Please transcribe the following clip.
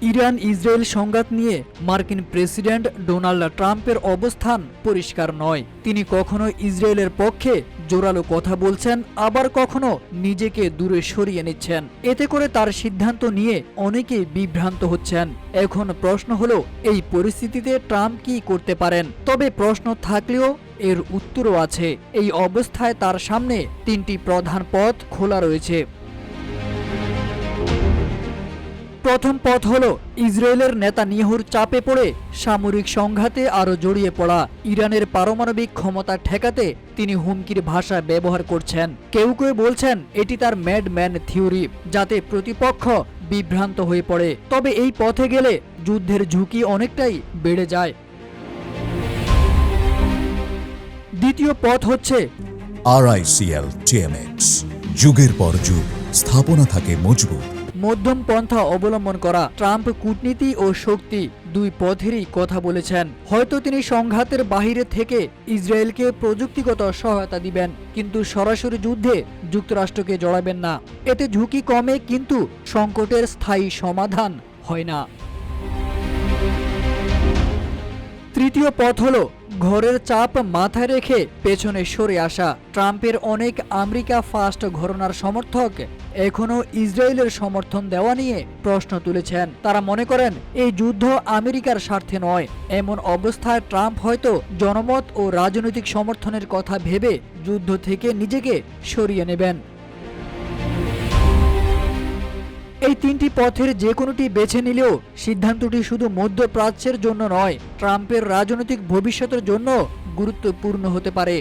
Iran Israel সংঘাত নিয়ে মার্কিন প্রেসিডেন্ট ডোনাল্ড ট্রাম্পের অবস্থান পরিষ্কার নয়। তিনি কখনো ইসরায়েলের পক্ষে জোরালো কথা বলছেন, আবার কখনো নিজেকে দূরে সরিয়ে নিচ্ছেন। এতে করে তার সিদ্ধান্ত নিয়ে অনেকেই বিভ্রান্ত হচ্ছেন। এখন প্রশ্ন হলো, এই পরিস্থিতিতে ট্রাম্প কি করতে পারেন? তবে প্রশ্ন থাকলেও এর উত্তরও আছে। এই অবস্থায় তার সামনে তিনটি প্রধান পথ খোলা রয়েছে। প্রথম পথ হলো ইসরায়েলের নেতানিয়াহুর চাপে পড়ে সামরিক সংঘাতে আরও জড়িয়ে পড়া। ইরানের পারমাণবিক ক্ষমতা ঠেকাতে তিনি হুমকির ভাষা ব্যবহার করছেন। কেউ কেউ বলছেন এটি তার ম্যাডম্যান থিওরি, যাতে প্রতিপক্ষ বিভ্রান্ত হয়ে পড়ে। তবে এই পথে গেলে যুদ্ধের ঝুঁকি অনেকটাই বেড়ে যায়। দ্বিতীয় পথ হচ্ছে RICL TMX, যুগের পর যুগ স্থাপনা থাকে মজবুত। মধ্যম পন্থা অবলম্বন করা। ট্রাম্প কূটনীতি ও শক্তি দুই পথেরই কথা বলেছেন। হয়তো তিনি সংঘাতের বাহিরে থেকে ইসরায়েলকে প্রযুক্তিগত সহায়তা দিবেন, কিন্তু সরাসরি যুদ্ধে যুক্তরাষ্ট্রকে জড়াবেন না। এতে ঝুঁকি কমে, কিন্তু সংকটের স্থায়ী সমাধান হয় না। তৃতীয় পথ হলো ঘরের চাপ মাথায় রেখে পেছনে সরে আসা। ট্রাম্পের অনেক আমেরিকা ফার্স্ট ঘরানার সমর্থক এখনও ইসরায়েলের সমর্থন দেওয়া নিয়ে প্রশ্ন তুলেছেন। তারা মনে করেন এই যুদ্ধ আমেরিকার স্বার্থে নয়। এমন অবস্থায় ট্রাম্প হয়তো জনমত ও রাজনৈতিক সমর্থনের কথা ভেবে যুদ্ধ থেকে নিজেকে সরিয়ে নেবেন। এই তিনটি পথের যে কোনোটি বেছে নিলেও সিদ্ধান্তটি শুধু মধ্যপ্রাচ্যের জন্য নয়, ট্রাম্পের রাজনৈতিক ভবিষ্যতের জন্য গুরুত্বপূর্ণ হতে পারে।